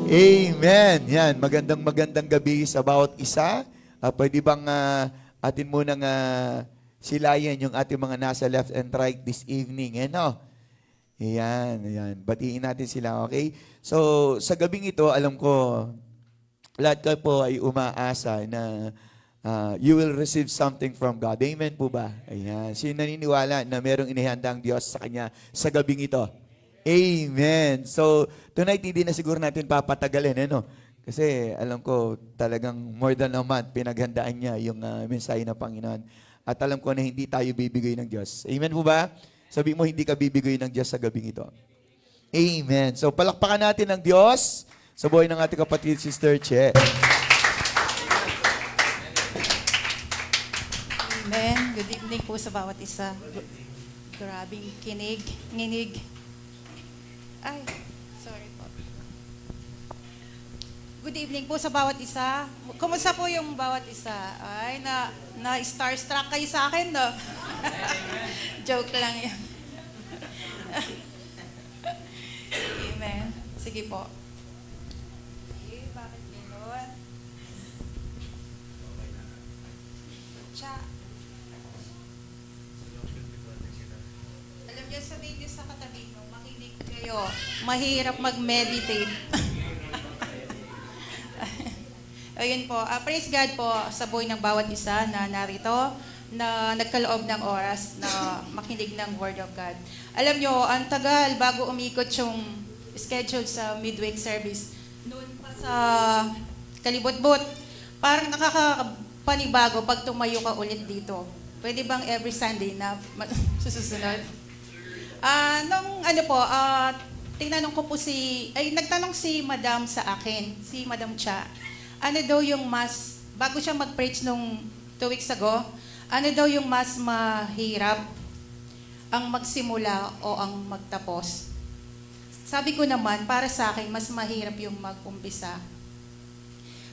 Amen. Yan, magandang gabi sa bawat isa. Pwede bang atin munang silayan yung ating mga nasa left and right this evening. Ano? Ayan. Batiin natin sila, okay? So, sa gabing ito, alam ko, lahat kayo po ay umaasa na you will receive something from God. Amen po ba? Ayan. Sino naniniwala na merong inihanda ang Diyos sa kanya sa gabing ito? Amen. So, tonight hindi na siguro natin papatagalin, ano? Kasi alam ko talagang more than a month pinaghandaan niya yung mensahe ng Panginoon. At alam ko na hindi tayo bibigay ng Diyos. Amen po ba? Sabi mo, hindi ka bibigay ng Diyos sa gabing ito. Amen. So, palakpakan natin ng Diyos sa buhay ng ating kapatid, Sister Che. Amen. Good evening po sa bawat isa. Grabing nginig. Ay, sorry po. Good evening po sa bawat isa. Kumusta po yung bawat isa? Ay, na-starstruck kayo sa akin, no? Joke lang yan. Amen. Sige po. Okay, bakit gano'n? Alam niyo, sabihin niyo sa katabi mo, makinig kayo. Mahirap mag-meditate. Ayun po. Praise God po sa buhay ng bawat isa na narito, na nagkaloob ng oras na makinig ng Word of God. Alam niyo, ang tagal bago umikot yung schedule sa midweek service. Noon pa sa Kalibot-bot, parang nakakapanibago pag tumayo ka ulit dito. Pwede bang every Sunday na susunod? Tinanong ko po nagtanong si Madam sa akin, si Madam Cha, ano daw yung mas, bago siya mag-preach nung 2 weeks ago, ano daw yung mas mahirap, ang magsimula o ang magtapos? Sabi ko naman, para sa akin, mas mahirap yung mag-umpisa.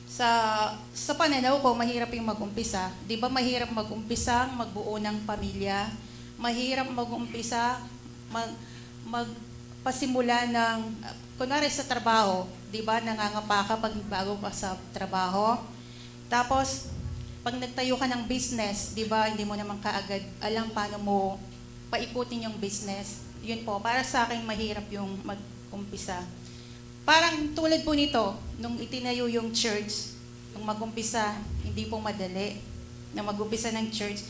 Sa pananaw ko, mahirap yung mag-umpisa. Di ba mahirap mag-umpisa, magbuo ng pamilya? Mahirap mag-umpisa, magpasimula ng, kunwari sa trabaho, di ba nangangapa ka pag bago ka sa trabaho? Tapos, pag nagtayo ka ng business, di ba, hindi mo naman kaagad alam paano mo paikutin yung business. Yun po, para sa akin, mahirap yung mag-umpisa. Parang tulad po nito, nung itinayo yung church, nung mag-umpisa, hindi po madali na mag-umpisa ng church.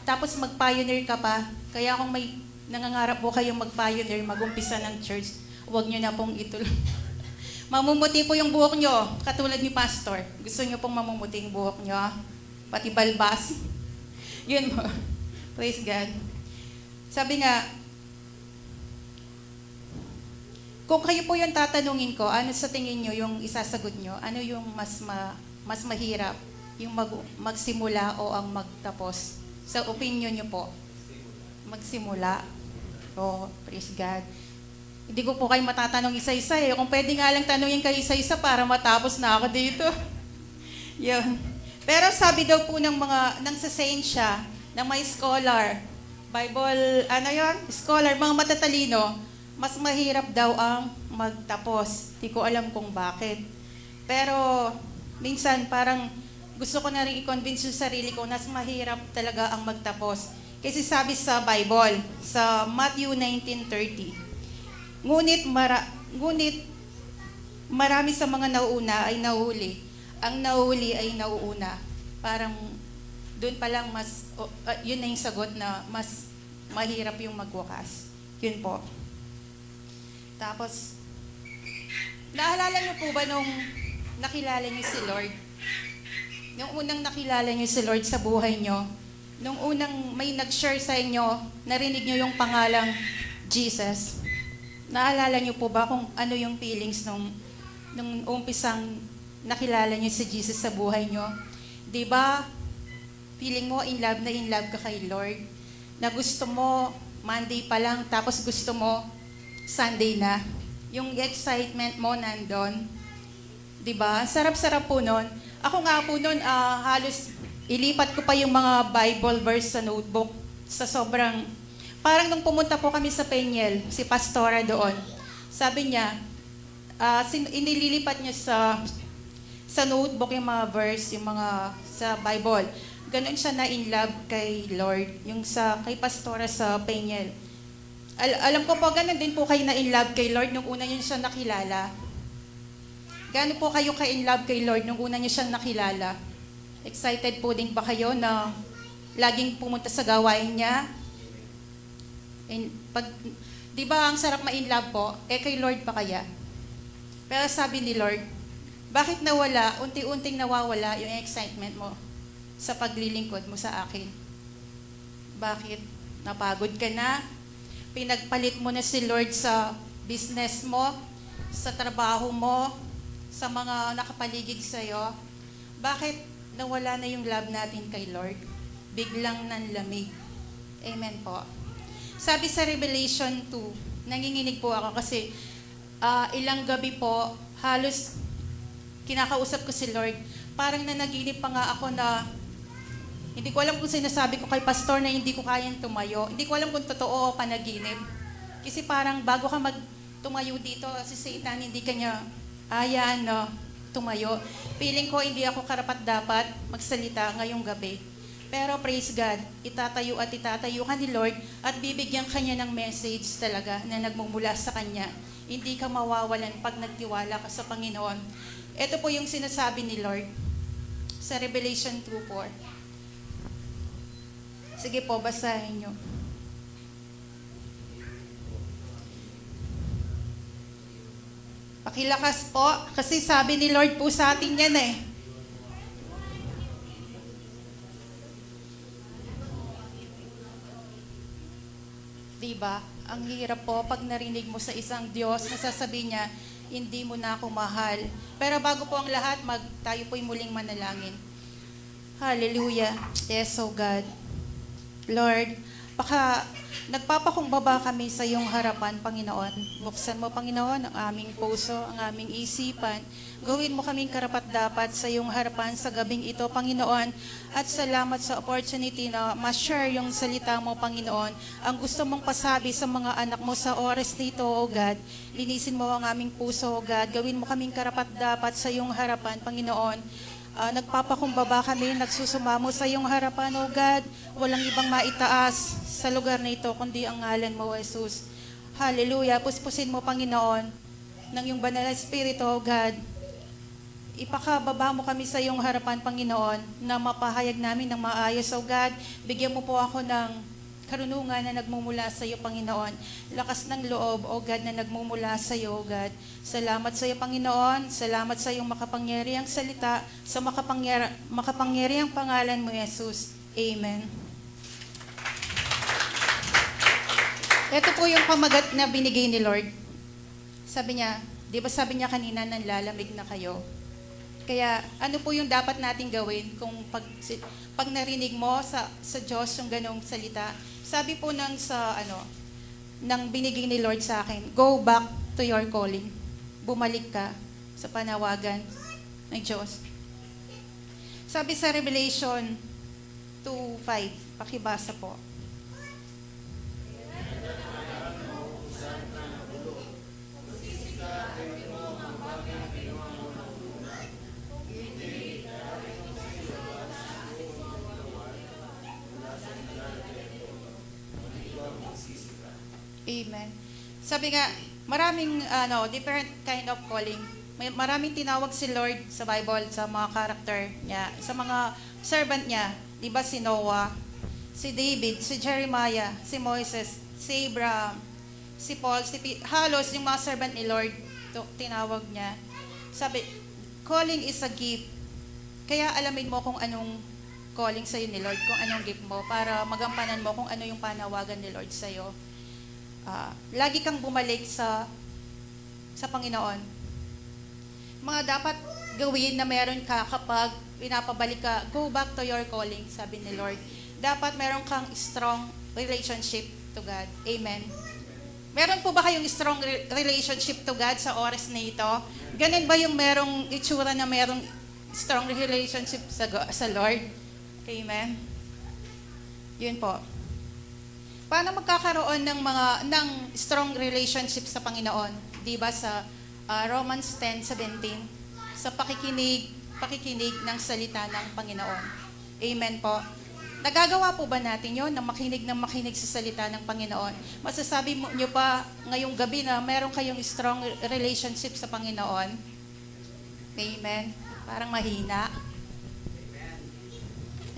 Tapos mag-pioneer ka pa, kaya kung may nangangarap po kayong mag-pioneer, mag-umpisa ng church, huwag nyo na pong ituloy. Mamumuti po yung buhok nyo, katulad ni Pastor. Gusto nyo pong mamumuti yung buhok nyo, pati balbas. Yun po. Praise God. Sabi nga, kung kayo po yung tatanungin ko, ano sa tingin nyo yung isasagot nyo? Ano yung mas mahirap? Yung magsimula o ang magtapos? Sa opinion nyo po? Magsimula. Oh, praise God. Hindi ko po kayo matatanong isa-isa eh. Kung pwede nga lang tanungin kayo isa-isa para matapos na ako dito. Yun. Pero sabi daw po ng sasensya, ng may scholar, Bible, scholar, mga matatalino, mas mahirap daw ang magtapos. Hindi ko alam kung bakit. Pero minsan parang gusto ko na rin i-convince yung sarili ko na mas mahirap talaga ang magtapos. Kasi sabi sa Bible, sa Matthew 19:30, Ngunit marami sa mga nauuna ay nahuli. Ang nahuli ay nauuna. Parang doon pa lang yun na yung sagot na mas mahirap yung magwakas. Yun po. Tapos, naalala niyo po ba nung nakilala niyo si Lord? Nung unang nakilala niyo si Lord sa buhay niyo, nung unang may nag-share sa inyo, narinig niyo yung pangalang Jesus. Naalala niyo po ba kung ano yung feelings nung umpisang nakilala niyo si Jesus sa buhay niyo? Di ba, feeling mo in love ka kay Lord? Na gusto mo Monday pa lang, tapos gusto mo Sunday na. Yung excitement mo nandun. Di ba? Sarap-sarap po nun. Ako nga po nun, halos ilipat ko pa yung mga Bible verse sa notebook sa sobrang. Parang nung pumunta po kami sa Peñel, si Pastora doon, sabi niya, inililipat niya sa notebook yung mga verse, yung mga sa Bible. Ganon siya na in love kay Lord, yung kay Pastora sa Peñel. Alam ko po, ganon din po kayo na in love kay Lord nung una niyo siya nakilala. Gaano po kayo ka in love kay Lord nung una niyo siyang nakilala? Excited po din ba kayo na laging pumunta sa gawain niya? Di ba ang sarap ma-in love po? Kay Lord pa kaya? Pero sabi ni Lord, bakit nawala, unti-unting nawawala yung excitement mo sa paglilingkod mo sa akin? Bakit? Napagod ka na? Pinagpalit mo na si Lord sa business mo, sa trabaho mo, sa mga nakapaligid sa'yo? Bakit nawala na yung love natin kay Lord? Biglang nanlamig. Amen po. Sabi sa Revelation 2, nanginginig po ako kasi ilang gabi po, halos kinakausap ko si Lord. Parang nanaginip pa nga ako na hindi ko alam kung sinasabi ko kay pastor na hindi ko kayang tumayo. Hindi ko alam kung totoo o panaginip. Kasi parang bago ka tumayo dito, si Satan hindi kanya tumayo. Feeling ko hindi ako karapat-dapat magsalita ngayong gabi. Pero praise God, itatayo ka ni Lord at bibigyan kanya ng message talaga na nagmumula sa kanya. Hindi ka mawawalan pag nagtiwala ka sa Panginoon. Ito po yung sinasabi ni Lord sa Revelation 2:4. Sige po, basahin nyo. Pakilakas po, kasi sabi ni Lord po sa atin yan eh. Diba? Ang hirap po pag narinig mo sa isang Diyos na sasabihin niya, hindi mo na ako mahal. Pero bago po ang lahat, tayo po'y muling manalangin. Hallelujah. Yes, oh God. Lord, nagpapakumbaba kami sa iyong harapan, Panginoon. Buksan mo, Panginoon, ang aming puso, ang aming isipan. Gawin mo kaming karapat-dapat sa iyong harapan sa gabing ito, Panginoon. At salamat sa opportunity na ma-share yung salita mo, Panginoon. Ang gusto mong pasabi sa mga anak mo sa oras nito, O God. Linisin mo ang aming puso, O God. Gawin mo kaming karapat-dapat sa iyong harapan, Panginoon. Nagpapakumbaba kami, nagsusumamo sa iyong harapan, O God. Walang ibang maitaas sa lugar na ito, kundi ang ngalan mo, Jesus. Hallelujah. Puspusin mo, Panginoon, ng iyong banal na Espiritu, O God. Ipakababa mo kami sa iyong harapan, Panginoon, na mapahayag namin ng maayos, O God. Bigyan mo po ako ng karunungan na nagmumula sa iyo, Panginoon. Lakas ng loob, O God, na nagmumula sa iyo, O God. Salamat sa iyo, Panginoon. Salamat sa iyong makapangyarihang salita, sa makapangyarihang pangalan mo, Jesus. Amen. Ito po yung pamagat na binigay ni Lord. Sabi niya, di ba sabi niya kanina, nanlalamig na kayo? Kaya ano po yung dapat nating gawin kung pag narinig mo sa Diyos yung ganong salita? Sabi po nang binigay ni Lord sa akin, go back to your calling. Bumalik ka sa panawagan ng Diyos. Sabi sa Revelation 2:5, pakibasa po. Amen. Sabi nga, maraming different kind of calling. Maraming tinawag si Lord sa Bible, sa mga character niya, sa mga servant niya. Di ba si Noah, si David, si Jeremiah, si Moses, si Abraham, si Paul, si halos yung mga servant ni Lord, tinawag niya. Sabi, calling is a gift. Kaya alamin mo kung anong calling sa'yo ni Lord, kung anong gift mo, para magampanan mo kung ano yung panawagan ni Lord sa'yo. Lagi kang bumalik sa Panginoon. Mga dapat gawin na meron ka kapag pinapabalik ka, go back to your calling, sabi ni Lord. Dapat meron kang strong relationship to God. Amen. Meron po ba kayong strong relationship to God sa oras na ito? Ganun ba yung merong itsura na merong strong relationship sa Lord? Amen. Yun po. Paano magkakaroon ng strong relationship sa Panginoon? 'Di ba sa Romans 10:17, sa pakikinig ng salita ng Panginoon. Amen po. Nagagawa po ba natin yon na makinig sa salita ng Panginoon? Masasabi niyo pa ngayong gabi na meron kayong strong relationship sa Panginoon? Amen. Parang mahina.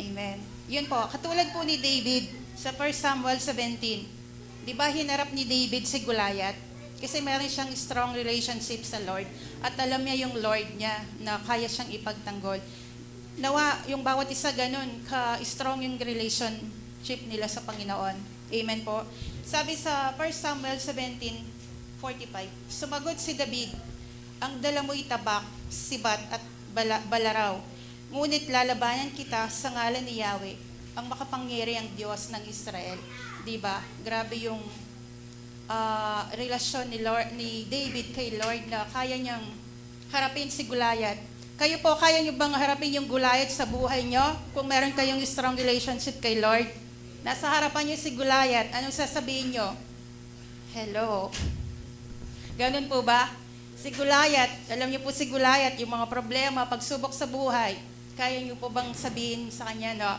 Amen. Yun po, katulad po ni David sa 1 Samuel 17. Di ba hinarap ni David si Goliath? Kasi meron siyang strong relationship sa Lord at alam niya yung Lord niya na kaya siyang ipagtanggol. Nawa, yung bawat isa ganun, ka-strong yung relationship nila sa Panginoon. Amen po. Sabi sa 1 Samuel 17:45, sumagot si David, ang dala mo'y tabak, sibat at balaraw. Ngunit lalabanan kita sa ngalan ni Yahweh, ang makapangyarihang Diyos ng Israel. Diba? Grabe yung relasyon ni David kay Lord na kaya niyang harapin si Goliath. Kayo po, kaya niyo bang harapin yung Goliath sa buhay niyo? Kung meron kayong strong relationship kay Lord, nasa harapan niyo si Goliath, anong sasabihin niyo? Hello. Ganun po ba? Si Goliath, alam niyo po si Goliath, yung mga problema, pagsubok sa buhay, kaya niyo po bang sabihin sa kanya na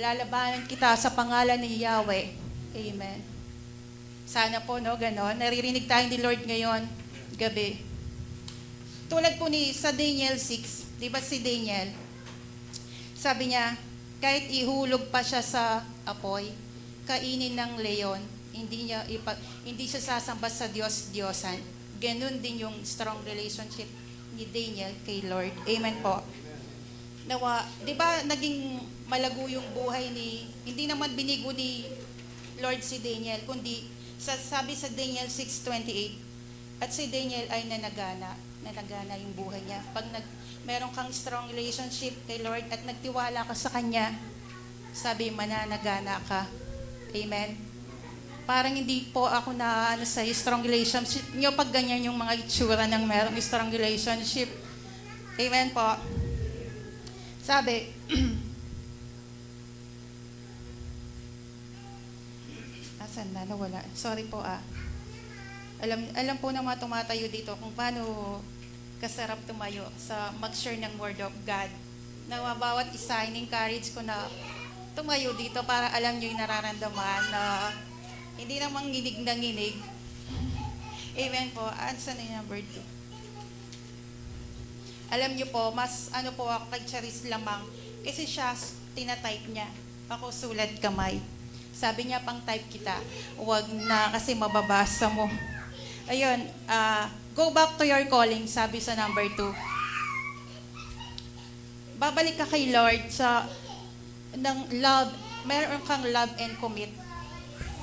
lalabanan kita sa pangalan ni Yahweh? Amen. Sana po, no, ganon. Naririnig tayo ni Lord ngayon, gabi. Tulad po sa Daniel 6, di ba si Daniel, sabi niya, kahit ihulog pa siya sa apoy, kainin ng leon, hindi siya sasamba sa Diyos-Diyosan. Ganun din yung strong relationship ni Daniel kay Lord. Amen po. Nawa, di ba naging malago yung buhay hindi naman binigo ni Lord si Daniel, kundi sabi sa Daniel 6:28, at si Daniel ay nanagana yung buhay niya. Pag meron kang strong relationship kay Lord at nagtiwala ka sa Kanya, sabi, mananagana ka. Amen. Parang hindi po ako sa strong relationship nyo pag ganyan yung mga itsura ng merong strong relationship. Amen po. Sabi, asan na? Nawala. Sorry po Alam po ng mga tumatayo dito kung paano kasarap tumayo sa mag-share ng Word of God. Na bawat isa, in-encourage ko na tumayo dito para alam nyo yung nararamdaman na hindi namang nginig na nginig. Amen po. Saan na yung number 2? Alam nyo po, mas po ako kay Charis lamang kasi siya tinatype niya. Ako sulat kamay. Sabi niya, pang type kita. Huwag na kasi mababasa mo. Ayun, go back to your calling, sabi sa number 2. Babalik ka kay Lord ng love, meron kang love and commit.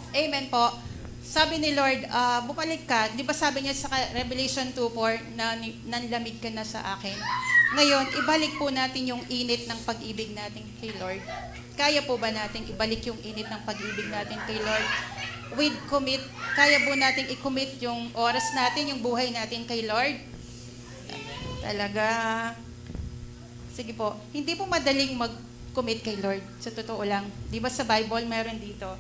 Amen po. Sabi ni Lord, bumalik ka. Di ba sabi niya sa Revelation 2:4 na nanlamig ka na sa akin? Ngayon, ibalik po natin yung init ng pag-ibig natin kay Lord. Kaya po ba natin ibalik yung init ng pag-ibig natin kay Lord? With commit, kaya po natin i-commit yung oras natin, yung buhay natin kay Lord? Talaga. Sige po. Hindi po madaling mag-commit kay Lord. Sa totoo lang. Di ba sa Bible meron dito?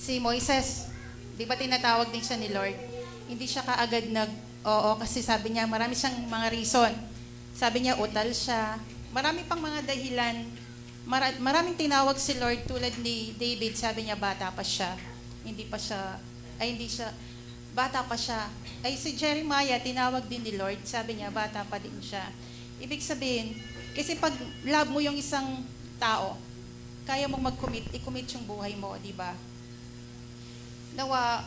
Si Moises, di ba tinatawag din siya ni Lord? Hindi siya kaagad oo, kasi sabi niya, marami siyang mga reason. Sabi niya, utal siya. Marami pang mga dahilan. Maraming tinawag si Lord tulad ni David, sabi niya bata pa siya. Bata pa siya. Ay si Jeremiah, tinawag din ni Lord, sabi niya bata pa din siya. Ibig sabihin, kasi pag love mo yung isang tao, kaya mong i-commit yung buhay mo, di ba? Nawa,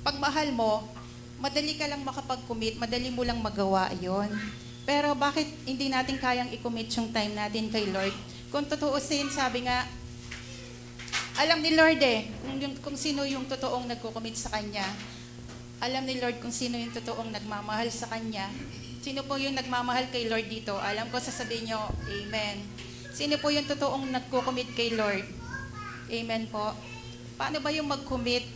pag mahal mo, madali ka lang makapag-commit, madali mo lang magawa yon. Pero bakit hindi natin kayang i-commit yung time natin kay Lord? Kung tutuusin, sabi nga, alam ni Lord kung sino yung totoong nagko-commit sa Kanya. Alam ni Lord kung sino yung totoong nagmamahal sa Kanya. Sino po yung nagmamahal kay Lord dito? Alam ko, sasabihin nyo, Amen. Sino po yung totoong nagko-commit kay Lord? Amen po. Paano ba yung mag-commit?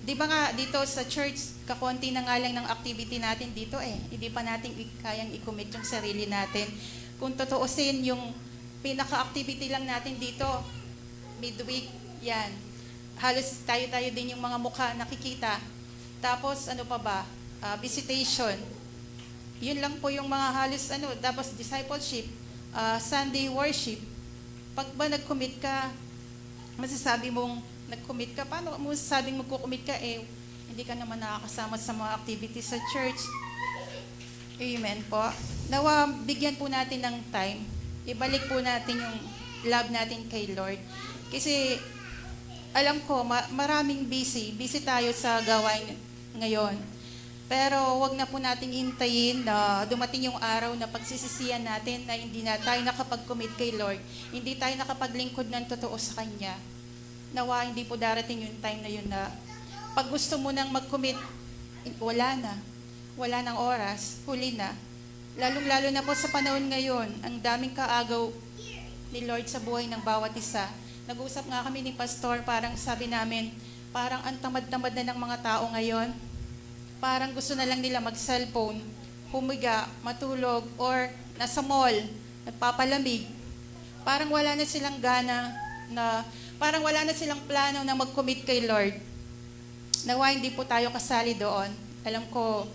Di ba nga dito sa church, kakonti na nga lang ng activity natin dito Hindi pa natin kayang i-commit yung sarili natin. Kung totoosin, yung pinaka-activity lang natin dito, midweek, yan. Halos tayo din yung mga mukha nakikita. Tapos ano pa ba? Visitation. Yun lang po yung mga halos tapos discipleship, Sunday worship. Pag ba nag-commit ka, masasabi mong nag-commit ka, paano mo masasabing magko-commit ka hindi ka naman nakakasama sa mga activities sa church. Amen po. Nawa, bigyan po natin ng time. Ibalik po natin yung love natin kay Lord. Kasi alam ko, maraming busy. Busy tayo sa gawain ngayon. Pero wag na po nating hintayin na dumating yung araw na pagsisisihan natin na hindi na tayo nakapag-commit kay Lord. Hindi tayo nakapaglingkod ng totoo sa Kanya. Nawa, hindi po darating yung time na yun na pag gusto mo nang mag-commit, wala na. Wala ng oras, huli na. Lalong-lalo na po sa panahon ngayon, ang daming kaagaw ni Lord sa buhay ng bawat isa. Nag-uusap nga kami ni Pastor, parang sabi namin, parang ang tamad-tamad na ng mga tao ngayon. Parang gusto na lang nila mag-cellphone, humiga, matulog, or nasa mall, nagpapalamig. Parang wala na silang gana parang wala na silang plano na mag-commit kay Lord. Nawa hindi po tayo kasali doon. Alam ko,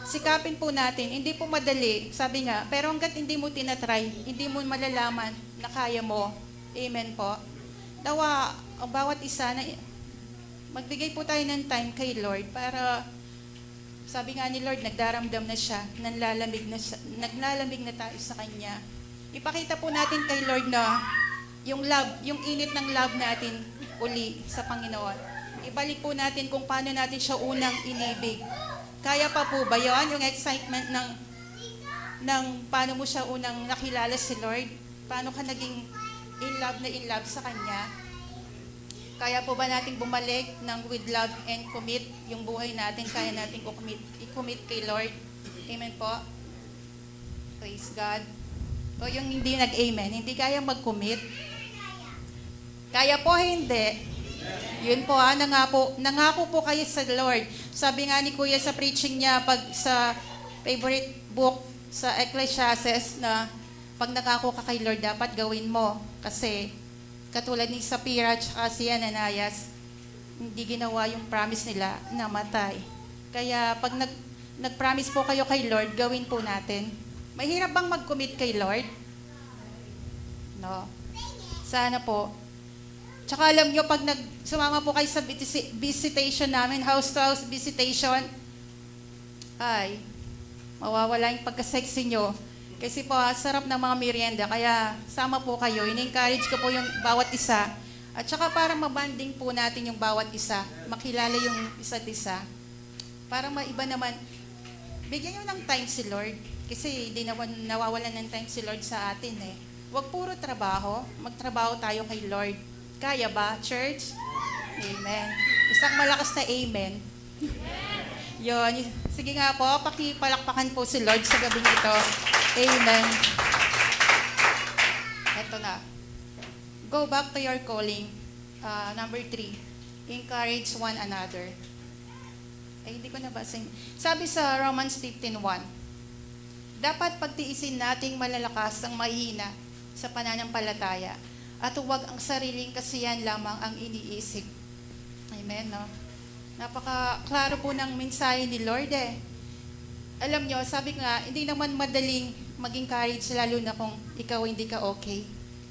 sikapin po natin, hindi po madali, sabi nga, pero hanggat hindi mo tinatry, hindi mo malalaman na kaya mo. Amen po. Nawa, ang bawat isa na magbigay po tayo ng time kay Lord para, sabi nga ni Lord, nagdaramdam na siya, naglalamig na tayo sa Kanya. Ipakita po natin kay Lord na yung love, yung init ng love natin uli sa Panginoon. Ibalik po natin kung paano natin siya unang inibig. Kaya pa po ba yun? Yung excitement ng paano mo siya unang nakilala si Lord? Paano ka naging in love sa Kanya? Kaya po ba natin bumalik ng with love and commit yung buhay natin? Kaya natin i-commit kay Lord? Amen po? Praise God. O yung hindi nag-amen, hindi kaya mag-commit? Kaya po hindi. Yun po nangako po kayo sa Lord. Sabi nga ni Kuya sa preaching niya, pag sa favorite book sa Ecclesiastes na pag nangako ka kay Lord, dapat gawin mo. Kasi katulad ni Sapphira at si Ananias, hindi ginawa yung promise nila, namatay. Kaya pag nag-promise po kayo kay Lord, gawin po natin. Mahirap bang mag-commit kay Lord? No. Sana po. Tsaka alam nyo, pag sumama po kayo sa visitation namin, house-to-house visitation, ay, mawawala yung pagka-sexy nyo. Kasi po, sarap ng mga merienda. Kaya, sama po kayo. In-encourage ko po yung bawat isa. At saka para mabanding po natin yung bawat isa. Makilala yung isa't isa. Para maiba naman, bigyan nyo ng time si Lord. Kasi hindi naman nawawalan ng time si Lord sa atin eh. Huwag puro trabaho. Magtrabaho tayo kay Lord. Kaya ba, church? Amen. Isang malakas na amen. Yun. Sige nga po, pakipalakpakan po si Lord sa gabing ito. Amen. Ito na. Go back to your calling. Number 3. Encourage one another. Ay, hindi ko nabasin. Sabi sa Romans 15:1, dapat pagtiisin nating malalakas ang mahina sa pananampalataya at huwag ang sariling kasiyan lamang ang iniisip. Amen, no? Napaka-klaro po ng mensahe ni Lord eh. Alam nyo, sabi nga, hindi naman madaling maging courage lalo na kung ikaw hindi ka okay.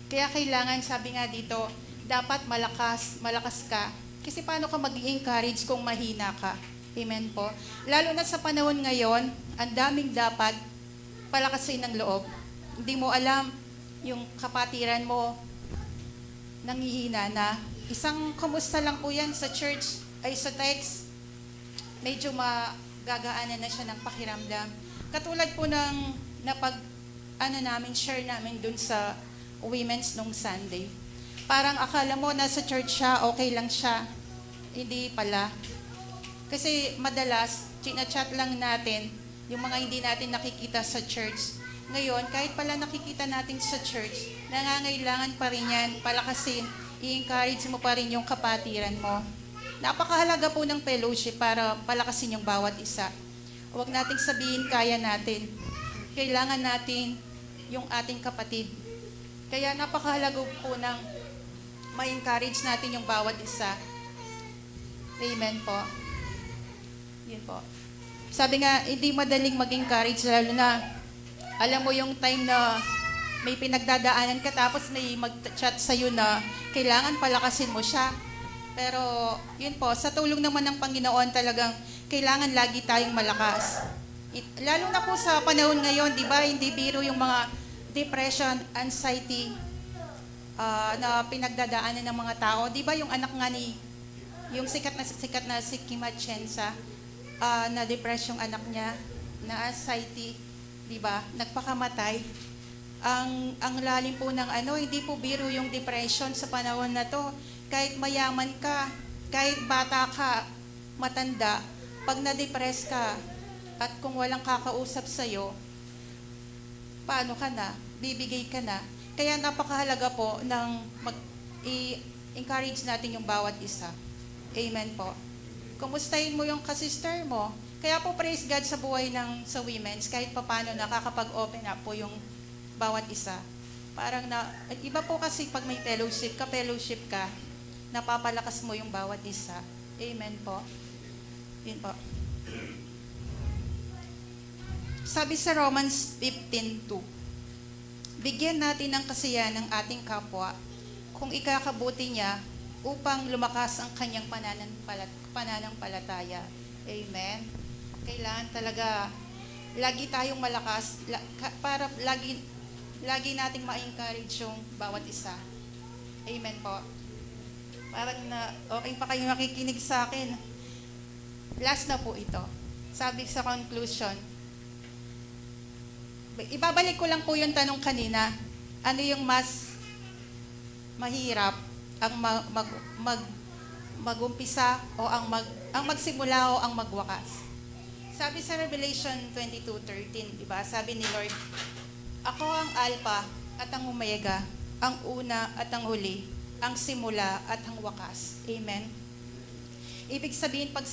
Kaya kailangan, sabi nga dito, dapat malakas ka. Kasi paano ka mag-encourage kung mahina ka? Amen po. Lalo na sa panahon ngayon, ang daming dapat palakasin ng loob. Hindi mo alam yung kapatiran mo, nanghihina na. Isang kumusta lang po yan sa church, ay sa text, medyo magagaanan na siya ng pakiramdam. Katulad po ng share namin dun sa women's nung Sunday. Parang akala mo nasa church siya, okay lang siya. Hindi pala. Kasi madalas, chinachat lang natin yung mga hindi natin nakikita sa church. Ngayon, kahit pala nakikita natin sa church, nangangailangan pa rin yan, palakasin, i-encourage mo pa rin yung kapatiran mo. Napakahalaga po ng fellowship para palakasin yung bawat isa. Huwag nating sabihin kaya natin. Kailangan natin yung ating kapatid. Kaya napakahalaga po ng ma-encourage natin yung bawat isa. Amen po. Yun po. Sabi nga, hindi madaling mag-encourage, lalo na, alam mo yung time na may pinagdadaanan ka, tapos may mag-chat sa'yo na kailangan palakasin mo siya. Pero, yun po, sa tulong naman ng Panginoon, talagang kailangan lagi tayong malakas. Lalo na po sa panahon ngayon, di ba, hindi biro yung mga depression, anxiety, na pinagdadaanan ng mga tao. Di ba yung anak nga ni, yung sikat na si Kim Atienza, na depression yung anak niya, na anxiety, di ba, nagpakamatay. Ang lalim po ng hindi po biro yung depression sa panahon na to. Kahit mayaman ka, kahit bata ka, matanda, pag na-depress ka, at kung walang kakausap sa'yo, paano ka na? Bibigay ka na. Kaya napakahalaga po ng i-encourage natin yung bawat isa. Amen po. Kumustahin mo yung kasister mo. Kaya po praise God sa buhay sa women's, kahit paano nakakapag-open up po yung bawat isa. Parang iba po kasi pag may fellowship ka, napapalakas mo yung bawat isa. Amen po. Yun po. Sabi sa Romans 15:2, bigyan natin ng kasiyahan ng ating kapwa kung ikakabuti niya upang lumakas ang kanyang pananampalataya. Amen. Kailangan talaga lagi tayong malakas para lagi nating ma-encourage yung bawat isa. Amen po. Parang okay pa kayo makikinig sa akin. Last na po ito. Sabi sa conclusion, ibabalik ko lang po yung tanong kanina. Ano yung mas mahirap? Ang mag-umpisa o ang magsimula o ang magwakas? Sabi sa Revelation 22:13, di ba? Sabi ni Lord, ako ang Alpha at ang Omega, ang una at ang huli, ang simula at ang wakas. Amen? Ibig sabihin, pag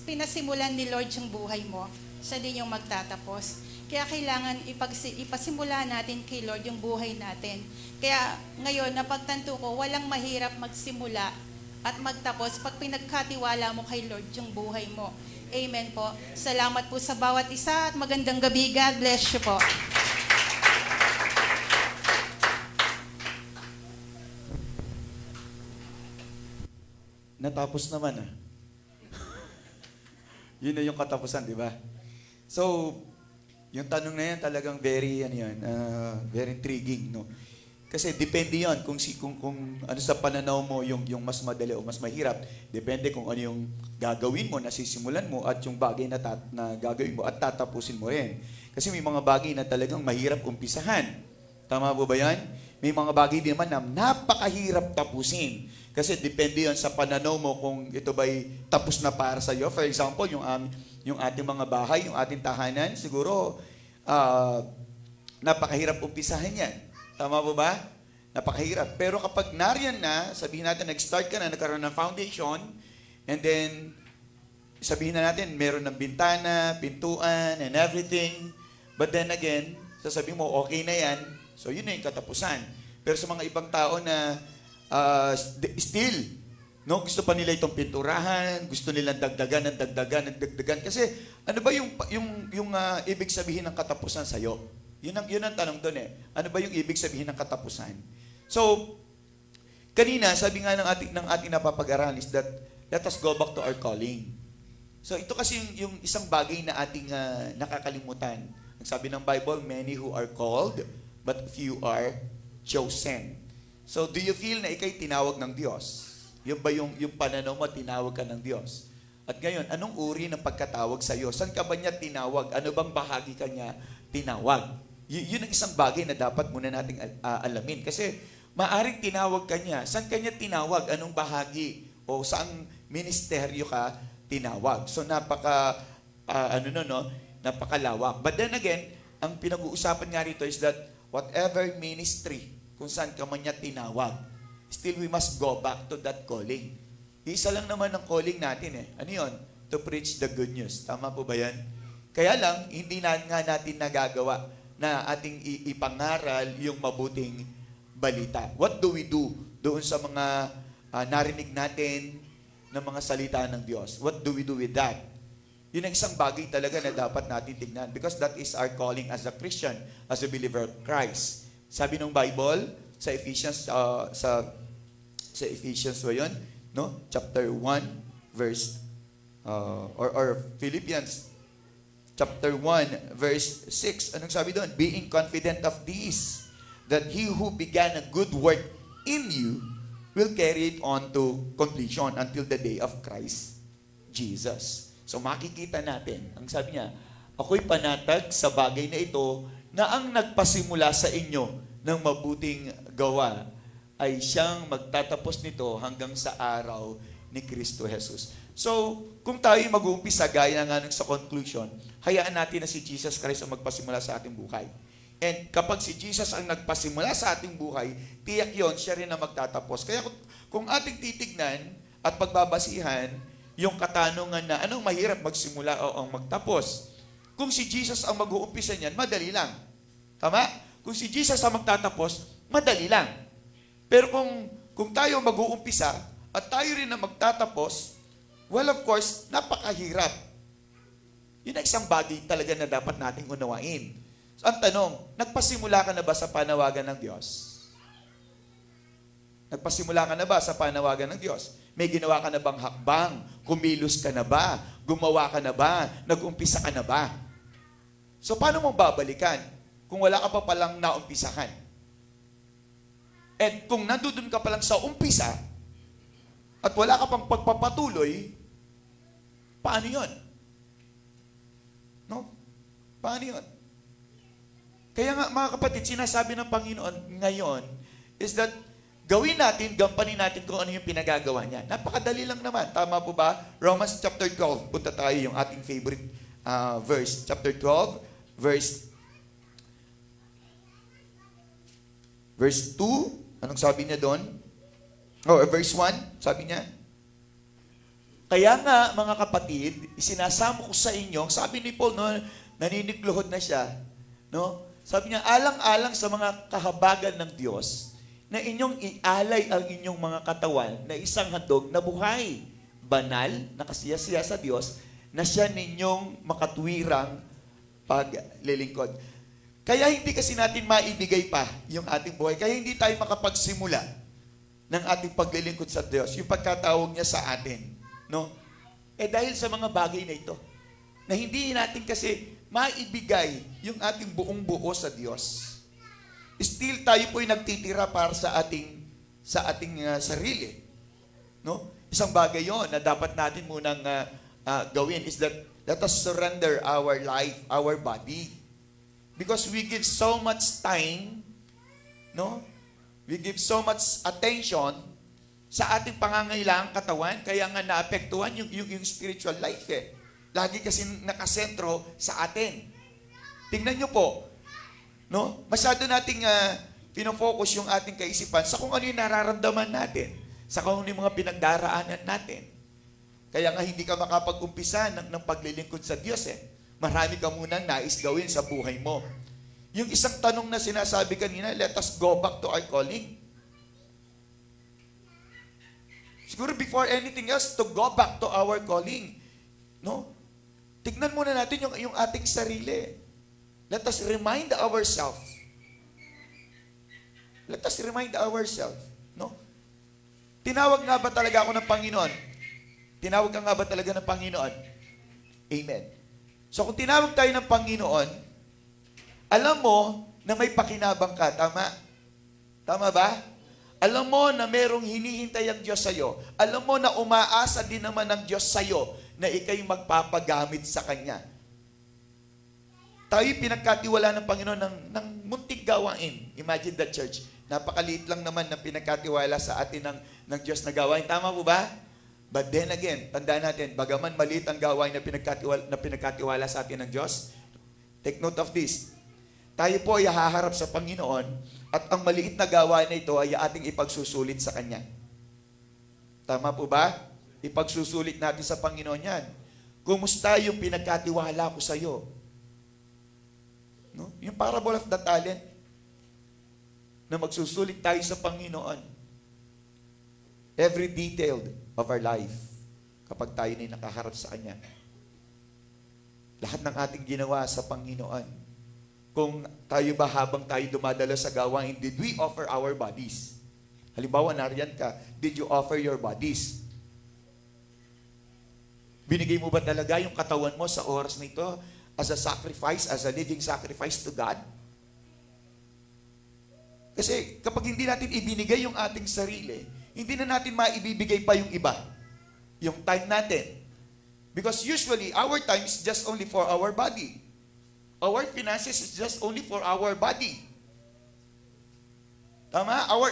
pinasimulan ni Lord yung buhay mo, siya din yung magtatapos. Kaya kailangan ipasimula natin kay Lord yung buhay natin. Kaya ngayon, napagtanto ko, walang mahirap magsimula at magtapos pag pinagkatiwala mo kay Lord yung buhay mo. Amen po. Salamat po sa bawat isa at magandang gabi. God bless you po. Natapos naman Yun na yung katapusan, di ba? So, yung tanong na yan talagang very intriguing, no? Kasi depende yan kung ano sa pananaw mo yung mas madali o mas mahirap. Depende kung ano yung gagawin mo, nasisimulan mo at yung bagay na gagawin mo at tatapusin mo rin. Kasi may mga bagay na talagang mahirap umpisahan. Tama po ba yan? May mga bagay din naman na napakahirap tapusin. Kasi depende yan sa pananaw mo kung ito ba'y tapos na para sa iyo. For example, yung ating mga bahay, yung ating tahanan, siguro napakahirap umpisahan yan. Tama po ba? Napakahirap. Pero kapag nariyan na, sabihin natin, nag-start ka na, nagkaroon ng foundation, and then, sabihin na natin, meron ng bintana, pintuan, and everything. But then again, sasabihin mo, okay na yan. So, yun na yung katapusan. Pero sa mga ibang tao na still, no, gusto pa nila itong pinturahan, gusto nilang dagdagan. Kasi, ano ba yung ibig sabihin ng katapusan sa'yo? Yun ang tanong doon Ano ba yung ibig sabihin ng katapusan? So, kanina, sabi nga ng ating napapag-aralan is that let us go back to our calling. So, ito kasi yung isang bagay na ating nakakalimutan. Sabi ng Bible, many who are called, but few are chosen. So, do you feel na ikay tinawag ng Diyos? Yun ba yung pananaw mo, tinawag ka ng Diyos? At ngayon, anong uri ng pagkatawag sa iyo? Saan ka ba niya tinawag? Ano bang bahagi ka niya tinawag? Yun ang isang bagay na dapat muna nating alamin. Kasi maaring tinawag ka niya. Saan ka niya tinawag? Anong bahagi? O saang ministeryo ka tinawag? So napakalawak. But then again, ang pinag-uusapan nga rito is that whatever ministry, kung saan ka man niya tinawag, still we must go back to that calling. Isa lang naman ang calling natin Ano yun? To preach the good news. Tama po ba yan? Kaya lang, hindi nga natin nagagawa na ating ipangaral yung mabuting balita. What do we do doon sa mga narinig natin ng mga salita ng Diyos? What do we do with that? Yun ang isang bagay talaga na dapat natin tignan because that is our calling as a Christian, as a believer of Christ. Sabi ng Bible sa Ephesians sa Ephesians ba yun? No? Chapter 1 verse or Philippians chapter 1 verse 6. Anong sabi doon? Being confident of this, that he who began a good work in you will carry it on to completion until the day of Christ Jesus. So makikita natin, ang sabi niya, ako'y panatag sa bagay na ito na ang nagpasimula sa inyo ng mabuting gawa ay siyang magtatapos nito hanggang sa araw ni Kristo Jesus. So, kung tayo mag-uumpisa gaya nga sa conclusion, hayaan natin na si Jesus Christ ang magpasimula sa ating buhay. And kapag si Jesus ang nagpasimula sa ating buhay, tiyak yon, siya rin ang magtatapos. Kaya kung ating titignan at pagbabasihan, yung katanungan na anong mahirap magsimula o ang magtapos. Kung si Jesus ang mag-uumpisa niyan, madali lang. Tama? Kung si Jesus ang magtatapos, madali lang. Pero kung tayo mag-uumpisa at tayo rin ang magtatapos, well, of course, napakahirap. Yun ang isang bagay talaga na dapat nating unawain. So, ang tanong, nagpasimula ka na ba sa panawagan ng Diyos? Nagpasimula ka na ba sa panawagan ng Diyos? May ginawa ka na bang hakbang? Kumilos ka na ba? Gumawa ka na ba? Nag-umpisa ka na ba? So, paano mong babalikan kung wala ka pa palang naumpisahan? At kung nandun ka pa lang sa umpisa at wala ka pang pagpapatuloy, paano yun? No? Paano yun? Kaya nga, mga kapatid, sinasabi ng Panginoon ngayon is that gawin natin, gampanin natin kung ano yung pinagagawa niya. Napakadali lang naman. Tama po ba? Romans chapter 12. Punta tayo yung ating favorite verse. Chapter 12, verse 2. Anong sabi niya doon? Verse 1, sabi niya. Kaya nga, mga kapatid, isinasamo ko sa inyo, sabi ni Paul, no, naninigluhod na siya, no? Sabi niya, alang-alang sa mga kahabagan ng Diyos, na inyong ialay ang inyong mga katawan na isang handog na buhay, banal, nakasiyasiya sa Diyos, na siya ninyong makatwirang paglilingkod. Kaya hindi kasi natin maibigay pa yung ating buhay. Kaya hindi tayo makapagsimula ng ating paglilingkod sa Diyos, yung pagkatawag niya sa atin. No? Dahil sa mga bagay na ito, na hindi natin kasi maibigay yung ating buong buo sa Diyos. Still tayo po'y nagtitira para sa ating sarili. No? Isang bagay yon na dapat natin munang gawin is that let us surrender our life, our body. Because we give so much time, no? We give so much attention sa ating pangangailangang katawan, kaya nga naapektuhan yung spiritual life eh. Lagi kasi nakasentro sa atin. Tingnan nyo po, no? Masyado nating pinofocus yung ating kaisipan sa kung ano yung nararamdaman natin, sa kung ano yung mga pinagdaraanan natin. Kaya nga hindi ka makapag-umpisa ng paglilingkod sa Diyos eh. Marami ka munang nais gawin sa buhay mo. Yung isang tanong na sinasabi kanina, let us go back to our calling. Siguro before anything else, to go back to our calling. No? Tignan muna natin yung ating sarili. Let us remind ourselves. Let us remind ourselves. No? Tinawag nga ba talaga ako ng Panginoon? Tinawag ka nga ba talaga ng Panginoon? Amen. So kung tinawag tayo ng Panginoon, alam mo na may pakinabang ka. Tama? Tama ba? Alam mo na merong hinihintay ang Diyos sa'yo. Alam mo na umaasa din naman ng Diyos sa'yo na ikay magpapagamit sa Kanya. Tayo pinagkatiwala ng Panginoon ng munting gawain. Imagine the church. Napakaliit lang naman na pinagkatiwala sa atin ng Diyos na gawain. Tama po ba? But then again, tandaan natin, bagaman maliit ang gawain na pinagkatiwala sa atin ng Diyos, take note of this. Tayo po ay haharap sa Panginoon at ang maliit na gawain na ito ay ating ipagsusulit sa Kanya. Tama po ba? Ipagsusulit natin sa Panginoon yan. Kumusta yung pinagkatiwala ko sa iyo? No? Yung parable of the talent na magsusulit tayo sa Panginoon. Every detail of our life kapag tayo na nakaharap sa Kanya. lahat ng ating ginawa sa Panginoon. Kung tayo ba habang tayo dumadalo sa gawain, did we offer our bodies? Halimbawa, nariyan ka, did you offer your bodies? Binigay mo ba talaga yung katawan mo sa oras na ito as a sacrifice, as a living sacrifice to God? Kasi kapag hindi natin ibinigay yung ating sarili, hindi na natin maibibigay pa yung iba. Yung time natin. Because usually, our time is just only for our body. Our finances is just only for our body. Tama? Our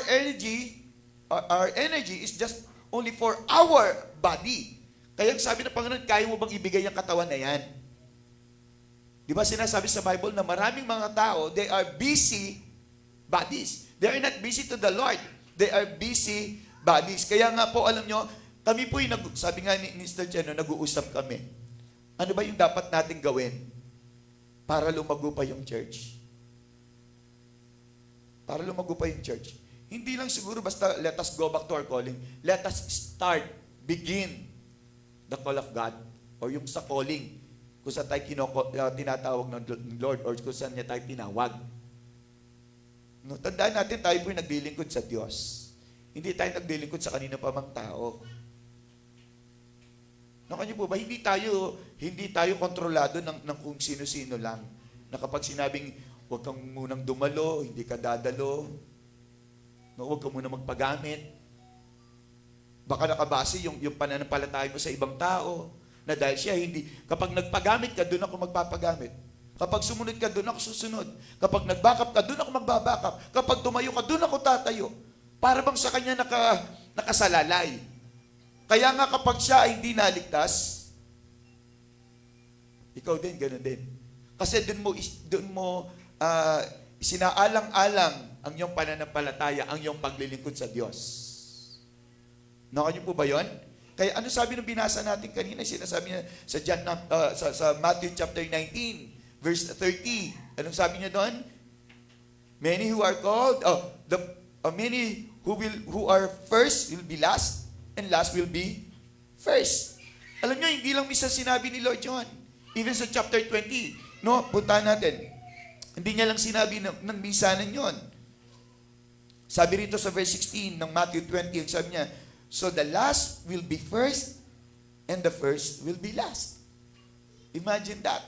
energy is just only for our body. Kaya sabi ng Panginoon, kaya mo bang ibigay ang katawan na yan? Di ba sinasabi sa Bible na maraming mga tao, they are busy bodies. They are not busy to the Lord. They are busy bodies. Kaya nga po, alam nyo, kami po yung, sabi nga ni Mr. Cheno, nag-uusap kami. Ano ba yung dapat nating gawin para lumago pa yung church? Para lumago pa yung church. Hindi lang siguro basta let us go back to our calling. Let us begin the call of God or yung sa calling kung saan tayo tinatawag ng Lord or kung saan niya tayo tinawag. No, tandaan natin, tayo po yung naglilingkod sa Diyos. Hindi tayo naglilingkod sa kanino pa mang tao. Nakanyo po ba, hindi tayo kontrolado ng kung sino-sino lang. Na kapag sinabing, huwag kang munang dumalo, hindi ka dadalo, no, huwag ka munang magpagamit. Baka nakabase yung pananampalataya mo sa ibang tao, na dahil siya hindi, kapag nagpagamit ka, doon ako magpapagamit. Kapag sumunod ka, doon ako susunod. Kapag nagbackup ka, doon ako magbabackup. Kapag tumayo ka, doon ako tatayo. Para bang sa kanya nakasalalay. Kaya nga kapag siya ay hindi naligtas, ikaw din, ganoon din. Kasi doon mo sinaalang-alang ang iyong pananampalataya, ang iyong paglilingkod sa Diyos. Nakanyo po ba yun? Kaya ano sabi ng binasa natin kanina? Sinasabi niya sa Matthew chapter 19, verse 30. Anong sabi niya doon? Many who are called, many who are first will be last, and last will be first. Alam niyo, hindi lang minsan sinabi ni Lord John. Even sa chapter 20, no, puntahan natin. Hindi niya lang sinabi ng minsanan yon. Sabi rito sa verse 16 ng Matthew 20, sabi niya, so the last will be first, and the first will be last. Imagine that.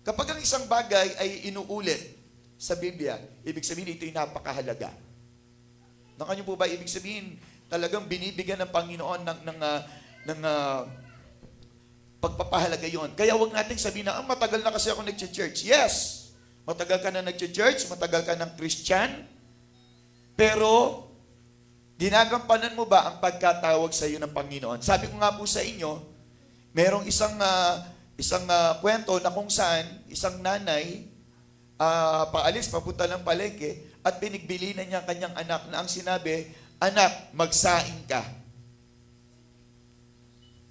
Kapag ang isang bagay ay inuulit sa Biblia, ibig sabihin ito'y napakahalaga. Nakanyo po ba, ibig sabihin, talagang binibigyan ng Panginoon ng pagpapahalaga yon. Kaya huwag nating sabihin na, matagal na kasi ako nag-church. Yes, matagal ka na nag-church, matagal ka ng Christian, pero ginagampanan mo ba ang pagkatawag sa iyo ng Panginoon? Sabi ko nga po sa inyo, merong isang kwento na kung saan isang nanay paalis, papunta ng palengke, at pinigbili na niya kanyang anak na ang sinabi, anak, magsaing ka.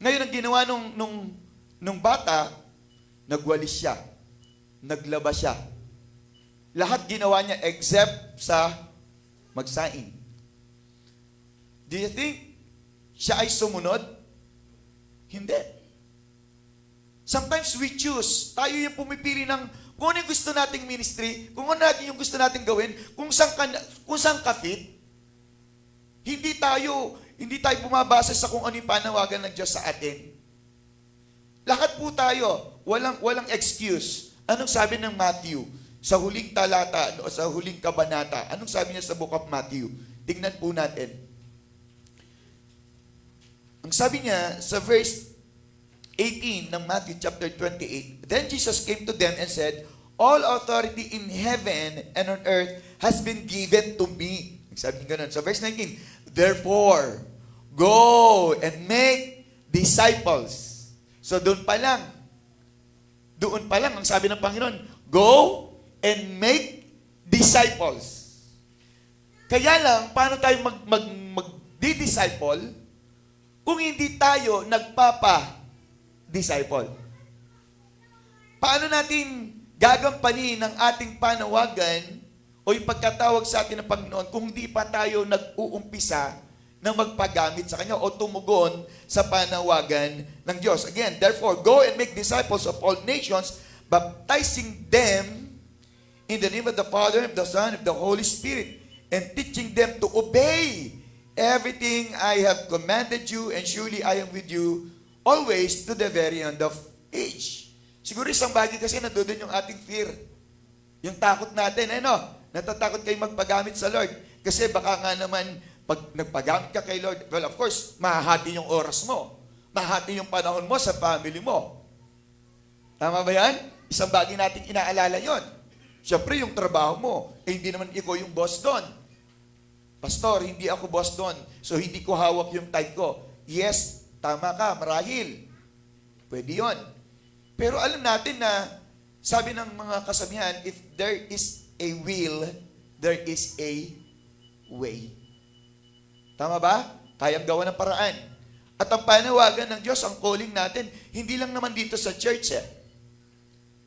Ngayon, ang ginawa nung bata, nagwalis siya. Naglaba siya. Lahat ginawa niya except sa magsaing. Do you think siya ay sumunod? Hindi. Sometimes we choose. Tayo yung pumipili ng kung ano yung gusto nating ministry, kung ano yung gusto nating gawin, kung saan ka fit. Hindi tayo bumabasa sa kung ano yung panawagan ng Diyos sa atin. Lahat po tayo, walang excuse. Anong sabi ng Matthew? Sa huling talata, sa huling kabanata, anong sabi niya sa book of Matthew? Tingnan po natin. Ang sabi niya sa verse 18 ng Matthew chapter 28, then Jesus came to them and said, all authority in heaven and on earth has been given to me. Sabi niya ganun. Sa verse 19, therefore, go and make disciples. So doon pa lang, ang sabi ng Panginoon, go and make disciples. Kaya lang, paano tayo mag-disciple kung hindi tayo nagpapa-disciple? Paano natin gagampanin ng ating panawagan o yung pagkatawag sa atin ng Panginoon kung hindi pa tayo nag-uumpisa na magpagamit sa Kanya o tumugon sa panawagan ng Diyos. Again, therefore, go and make disciples of all nations, baptizing them in the name of the Father, of the Son, of the Holy Spirit, and teaching them to obey everything I have commanded you, and surely I am with you always to the very end of age. Siguro isang bagay kasi nandoon yung ating fear. Yung takot natin, natatakot kayo magpagamit sa Lord. Kasi baka nga naman, pag nagpagamit ka kay Lord, well, of course, mahahati yung oras mo. Mahahati yung panahon mo sa family mo. Tama ba yan? Isang bagay nating inaalala yon. Siyempre, yung trabaho mo, hindi naman ikaw yung boss doon. Pastor, hindi ako boss doon, so hindi ko hawak yung time ko. Yes, tama ka, marahil. Pwede yon. Pero alam natin na, sabi ng mga kasabihan, if there is a will, there is a way. Tama ba? Kayang gawa ng paraan. At ang panawagan ng Diyos, ang calling natin, hindi lang naman dito sa church.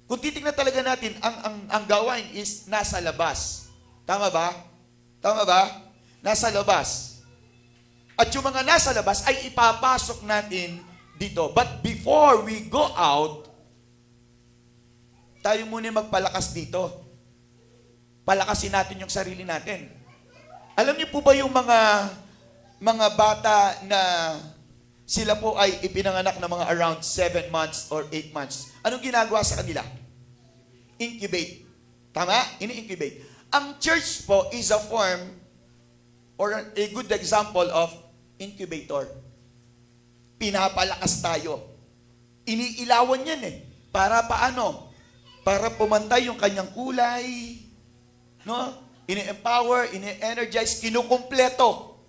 Kung titignan talaga natin, ang gawain is nasa labas. Tama ba? Tama ba? Nasa labas. At yung mga nasa labas ay ipapasok natin dito. But before we go out, tayo muna magpalakas dito. Palakasin natin yung sarili natin. Alam niyo po ba yung mga bata na sila po ay ipinanganak na mga around 7 months or 8 months. Anong ginagawa sa kanila? Incubate. Tama? Ini-incubate. Ang church po is a form or a good example of incubator. Pinapalakas tayo. Iniilawan yan Para paano? Para pumantay yung kanyang kulay. No? Ini-empower, ini-energize, kinukumpleto.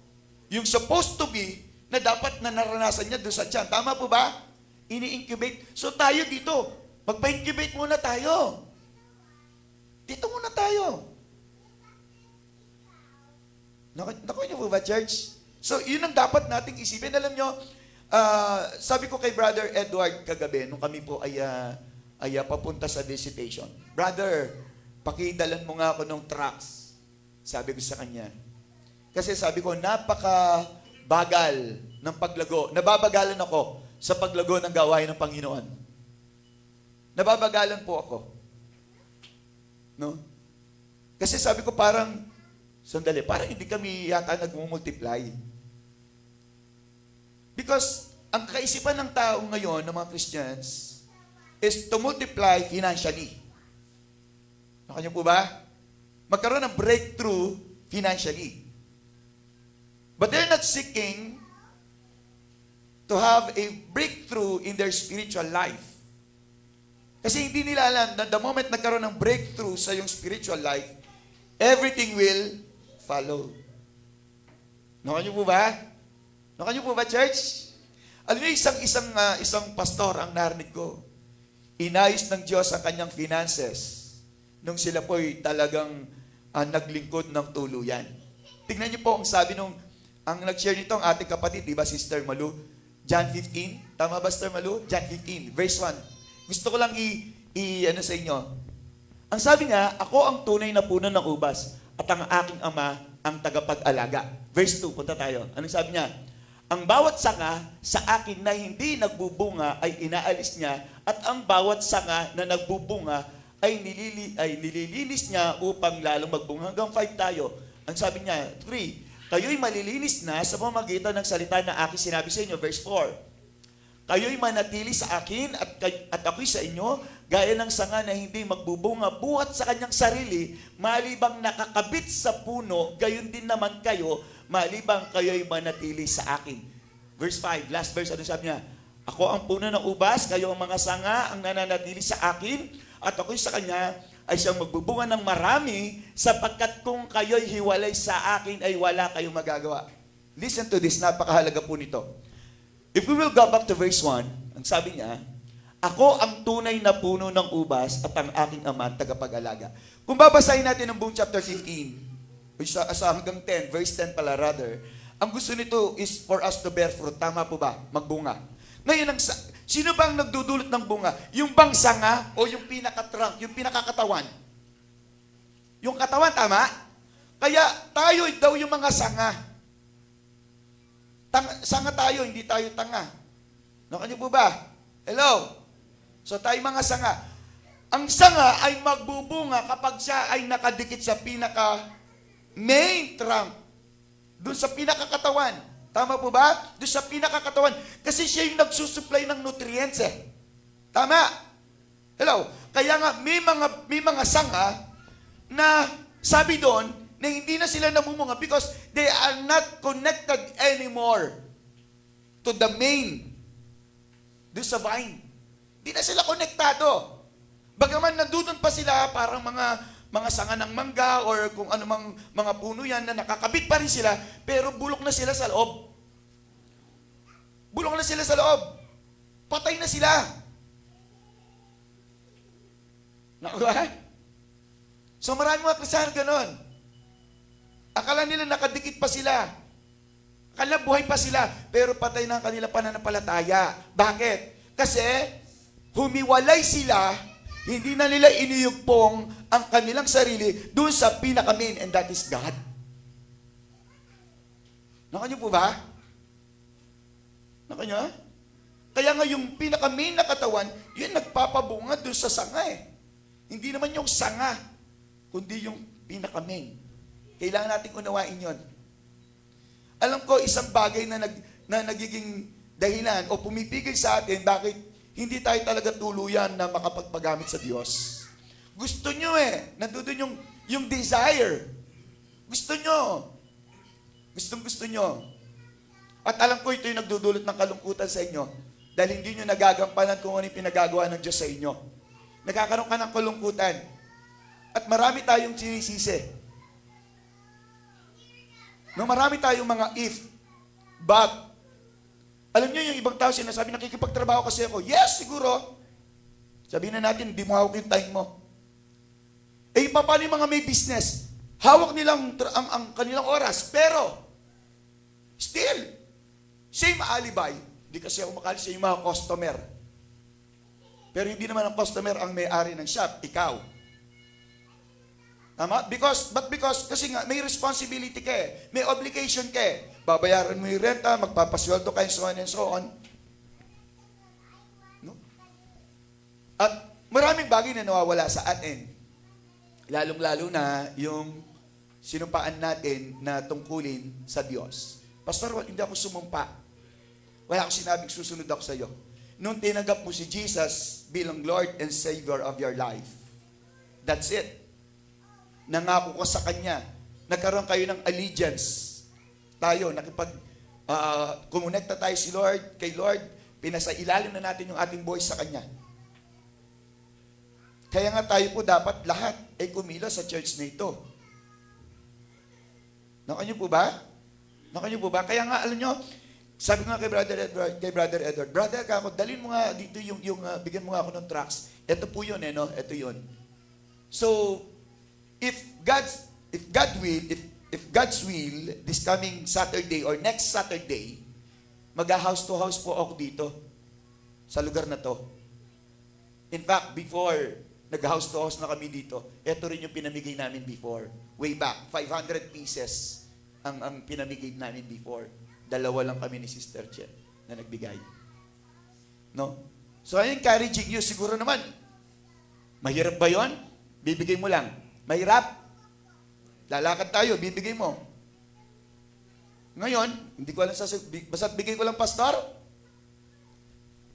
Yung supposed to be na dapat na naranasan niya doon sa tiyan. Tama po ba? Ini-incubate. So tayo dito, magpa-incubate muna tayo. Dito muna tayo. Nakuha niyo po ba, church? So, yun ang dapat nating isipin. Alam niyo, sabi ko kay Brother Edward kagabi, nung kami po ay papunta sa visitation. Brother, pakidalan mo nga ako ng trucks. Sabi ko sa kanya. Kasi sabi ko, napaka-bagal ng paglago. Nababagalan ako sa paglago ng gawain ng Panginoon. Nababagalan po ako. No? Kasi sabi ko parang, sandali, parang hindi kami yata nag-multiply. Because ang kaisipan ng tao ngayon, ng mga Christians, is to multiply financially. Nakanya po ba? Magkaroon ng breakthrough financially. But they're not seeking to have a breakthrough in their spiritual life. Kasi hindi nila alam na the moment nagkaroon ng breakthrough sa yung spiritual life, everything will follow. Nakanya po ba? Nakanya po ba, church? Alam niyo, isang pastor ang narinig ko. Inayos ng Diyos ang kanyang finances nung sila po'y talagang naglingkod ng tuluyan. Tingnan niyo po ang sabi ang nag-share nito ang ating kapatid, di ba, Sister Malu? John 15. Tama ba, Sister Malu? John 15, verse 1. Gusto ko lang ano sa inyo. Ang sabi niya, ako ang tunay na puno ng ubas at ang aking ama ang tagapag-alaga. Verse 2, punta tayo. Anong sabi niya? Ang bawat sanga sa akin na hindi nagbubunga ay inaalis niya at ang bawat sanga na nagbubunga ay nililinis niya upang lalong magbunga. Hanggang 5 tayo. Ang sabi niya, 3, kayo'y malilinis na sa pamamagitan ng salita na aking sinabi sa inyo. Verse 4, kayo'y manatili sa akin at ako'y sa inyo, gaya ng sanga na hindi magbubunga buhat sa kanyang sarili, malibang nakakabit sa puno, gayon din naman kayo, malibang kayo'y manatili sa akin. Verse 5, last verse, ano sabi niya? Ako ang puno ng ubas, kayo ang mga sanga ang nananatili sa akin, at ako'y sa kanya ay siyang magbubunga ng marami, sapagkat kung kayo'y hiwalay sa akin ay wala kayong magagawa. Listen to this, napakahalaga po nito. If we will go back to verse 1, ang sabi niya, ako ang tunay na puno ng ubas at ang aking ama tagapag-alaga. Kung babasahin natin ang buong chapter 15, which hanggang 10, verse 10 pala rather, ang gusto nito is for us to bear fruit. Tama po ba? Magbunga. Ngayon, sino bang nagdudulot ng bunga? Yung bang sanga o yung pinaka-trunk, yung pinakakatawan? Yung katawan, tama? Kaya tayo daw yung mga sanga. Sanga tayo, hindi tayo tanga. Nakanyo po ba? Hello? So tayo mga sanga. Ang sanga ay magbubunga kapag siya ay nakadikit sa pinaka-main trunk. Doon sa pinakakatawan. Tama po ba? Doon sa pinakakatawan. Kasi siya yung nagsusupply ng nutrients eh. Tama? Hello? Kaya nga, may mga sanga na sabi doon, na hindi na sila namumunga because they are not connected anymore to the main, doon sa vine. Hindi na sila konektado. Bagaman nandoon pa sila, parang mga sanga ng mangga or kung ano mang mga puno yan na nakakabit pa rin sila, pero bulok na sila sa loob. Bulok na sila sa loob. Patay na sila. Nakuha? So marami mga Kristiyan ganon. Akala nila nakadikit pa sila. Akala buhay pa sila, pero patay na ang kanilang pananampalataya. Bakit? Kasi humiwalay sila, hindi na nila iniyugpong ang kanilang sarili doon sa pinaka-main, and that is God. Nakanyo po ba? Nakanyo? Kaya nga yung pinaka-main na katawan, yun nagpapabunga doon sa sanga eh. Hindi naman yung sanga, kundi yung pinaka-main. Kailangan nating unawain yon. Alam ko, isang bagay na nagiging dahilan o pumipigil sa atin bakit hindi tayo talaga tuluyan na makapagpagamit sa Diyos. Gusto nyo eh. Nandun yung desire. Gusto nyo. Gusto nyo. At alam ko ito yung nagdudulot ng kalungkutan sa inyo dahil hindi nyo nagagampanan kung ano yung pinagagawa ng Diyos sa inyo. Nagkakaroon ka ng kalungkutan. At marami tayong sinisisi. No, marami tayong mga if, but, alam nyo yung ibang tao sinasabi, nakikipagtrabaho kasi ako. Yes, siguro. Sabihin na natin, hindi mo hawak yung time mo. Eh, paano yung mga may business? Hawak nilang ang kanilang oras, pero, still, same alibay. Hindi kasi ako makali sa yung mga customer. Pero hindi naman ang customer ang may-ari ng shop, ikaw. Tama? Because, kasi nga, may responsibility ka eh. May obligation ka eh. Babayaran mo yung renta, magpapasweldo ka, and so on and so on. No? At maraming bagay na nawawala sa atin. Lalong-lalo na yung sinumpaan natin na tungkulin sa Diyos. Pastor, hindi ako sumumpa. Wala akong sinabing susunod ako sa iyo. Nung tinanggap mo si Jesus bilang Lord and Savior of your life. That's it. Nangako ka sa Kanya. Nagkaroon kayo ng allegiance. Tayo, kumonekta tayo kay Lord, pinasailalim na natin yung ating buhay sa Kanya. Kaya nga tayo po dapat lahat ay kumilos sa church na ito. Nakanyo po ba? Nakanyo po ba? Kaya nga, alam nyo, sabi ko nga kay Brother Edward, Brother, ako, dalhin mo nga dito bigyan mo nga ako ng tracts. Ito po yun, no? Ito yun. So, if God's will, this coming Saturday or next Saturday, mag-house to house po ako dito sa lugar na to. In fact, before nag-house to house na kami dito, ito rin yung pinamigay namin before. Way back, 500 pieces ang pinamigay namin before. 2 lang kami ni Sister Chen na nagbigay. No? So, I'm encouraging you, siguro naman, mahirap ba yun? Bibigay mo lang. Mahirap. Lalakad tayo, bibigay mo. Ngayon, hindi ko alam basta bigay ko lang, Pastor.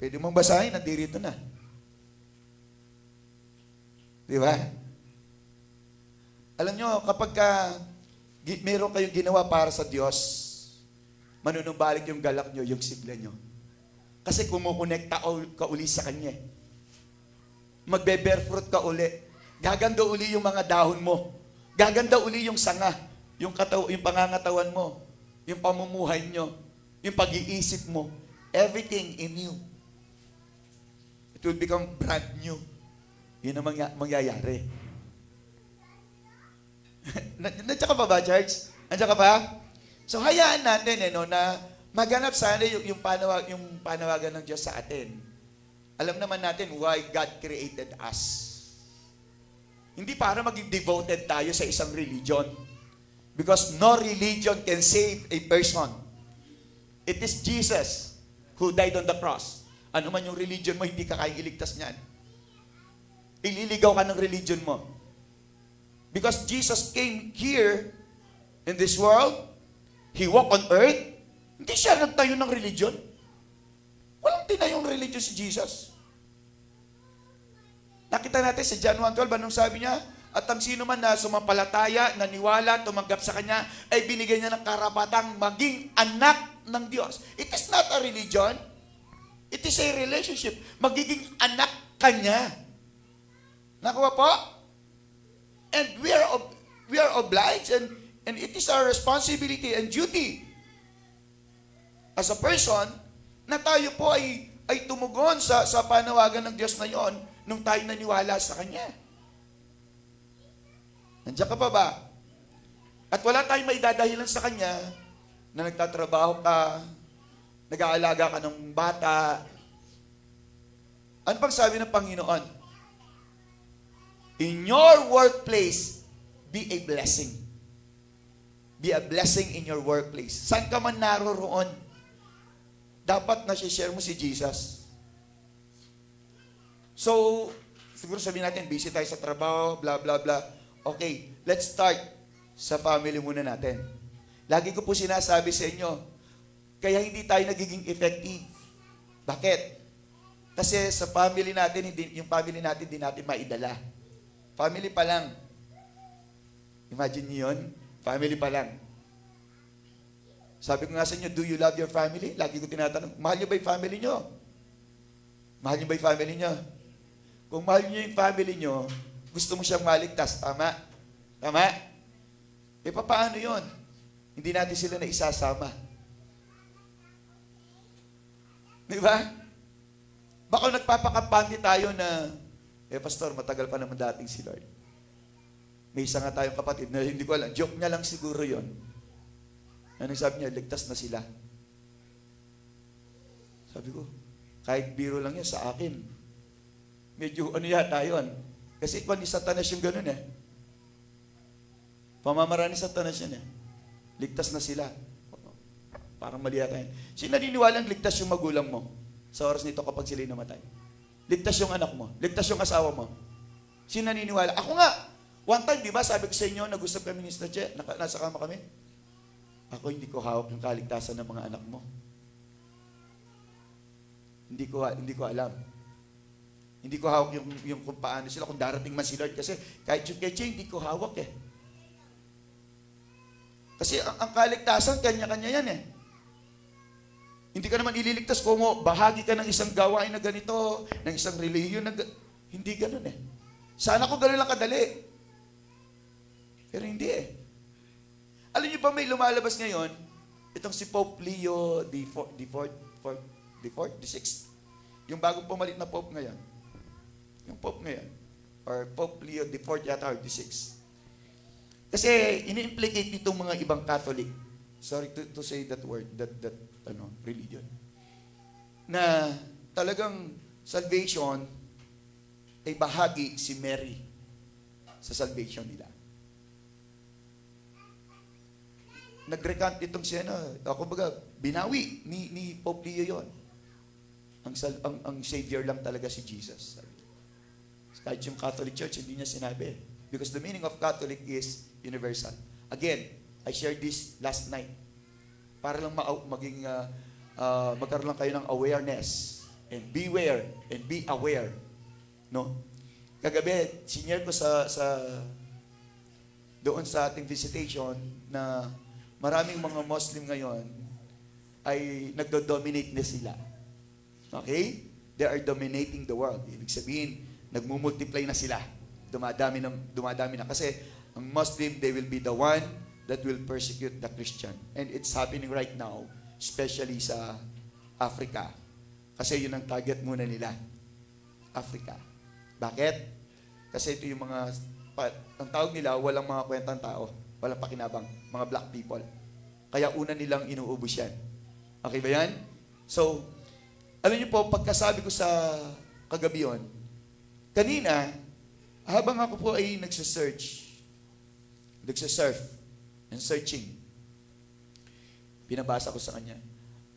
Pwede mong basahin, nandirito na. Di ba? Alam nyo, kapag meron kayong ginawa para sa Diyos, manunumbalik yung galak nyo, yung sigla nyo. Kasi kumukonekta ka uli sa Kanya. Magbe-bear fruit ka uli. Gaganda uli yung mga dahon mo. Gaganda uli yung sanga, yung pangangatawan mo, yung pamumuhay nyo, yung pag-iisip mo. Everything in you. It will become brand new. Yun ang mangyayari. Nandiyan ka pa ba, Church? Nandiyan ka pa? So, hayaan natin na maganap sana yung panawagan ng Diyos sa atin. Alam naman natin why God created us. Hindi para maging devoted tayo sa isang religion. Because no religion can save a person. It is Jesus who died on the cross. Ano man yung religion mo, hindi ka kayang iligtas niyan. Ililigaw ka ng religion mo. Because Jesus came here in this world, He walked on earth, hindi siya nagtayo ng religion. Walang tinayong religion si Jesus. Nakita natin sa John 1:12, anong sabi niya? At ang sino man na sumampalataya, naniwala, tumanggap sa Kanya, ay binigay niya ng karapatang maging anak ng Diyos. It is not a religion. It is a relationship. Magiging anak ka niya. Nakuha po? And we are obliged and it is our responsibility and duty as a person na tayo po ay tumugon sa panawagan ng Diyos na yon nung tayo naniwala sa Kanya. Nandiyan ka pa ba? At wala tayong maidadahilan sa Kanya na nagtatrabaho ka, nag-aalaga ka ng bata. Ano pang sabi ng Panginoon? In your workplace, be a blessing. Be a blessing in your workplace. Saan ka man naroroon, dapat na-share mo si Jesus. So, siguro sabihin natin, busy tayo sa trabaho, blah, blah, blah. Okay, let's start sa family muna natin. Lagi ko po sinasabi sa inyo, kaya hindi tayo nagiging effective. Bakit? Kasi sa family natin, yung family natin, hindi natin maidala. Family pa lang. Imagine niyo yun? Family pa lang. Sabi ko nga sa inyo, do you love your family? Lagi ko tinatanong, mahal niyo ba yung family niyo? Mahal niyo ba yung family niyo? Kung mahal niyo yung family niyo, gusto mo siyang maligtas, tama? Tama? E paano yun? Hindi natin sila na isasama. Di ba? Baka nagpapakampante tayo na, pastor, matagal pa naman dating si Lord. May isa nga tayong kapatid na hindi ko alam, joke niya lang siguro yon. Anong sabi niya? Ligtas na sila. Sabi ko, kahit biro lang yan sa akin. Medyo ano yata yun. Kasi ikaw ni Satanas yung ganun eh. Pamamaraan ni Satanas yun eh. Ligtas na sila. Parang mali yata yun. Sino naniniwalang ligtas yung magulang mo sa oras nito kapag sila'y namatay? Ligtas yung anak mo. Ligtas yung asawa mo. Sino naniniwala? Ako nga. One time, di ba, sabi ko sa inyo, nag-usap kami ni Sister Che, nasa kama kami. Ako hindi ko hawak yung kaligtasan ng mga anak mo. Hindi ko alam. Hindi ko hawak yung kung paano sila, kung darating man si Lord. Kasi kahit yung kay Che, hindi ko hawak eh. Kasi ang kaligtasan, kanya-kanya yan eh. Hindi ka naman ililigtas kung bahagi ka ng isang gawain na ganito, ng isang relihiyon na hindi ganun eh. Sana ko ganun lang kadali. Pero hindi eh. Alam niyo ba may lumalabas ngayon, itong si Pope Leo the Sixth, yung bagong pumalit na Pope ngayon. Yung Pope ngayon. Or Pope Leo the Fourth yata or the Sixth. Kasi ini-implicate nitong mga ibang Catholic. Sorry to say that word, that religion. Na talagang salvation ay bahagi si Mary sa salvation nila. Nag-recant itong siya kumbaga, binawi ni Pope Leo yun. Ang Savior lang talaga si Jesus. Kahit yung Catholic Church, hindi niya sinabi. Because the meaning of Catholic is universal. Again, I shared this last night. Para lang magkaroon lang kayo ng awareness. And beware and be aware. No? Kagabi, sinare ko doon sa ating visitation na maraming mga Muslim ngayon ay nagdo-dominate na sila. Okay? They are dominating the world. Ibig sabihin, nagmumultiply na sila. Dumadami na. Kasi ang Muslim, they will be the one that will persecute the Christian. And it's happening right now, especially sa Africa. Kasi yun ang target muna nila. Africa. Bakit? Kasi ito yung ang tawag nila, walang mga kwentang tao. Walang pakinabang. Mga black people. Kaya una nilang inuubos yan. Okay ba yan? So, alam niyo po, pagkasabi ko sa kagabi yun, kanina, habang ako po ay nagsasurf, and searching, pinabasa ko sa kanya,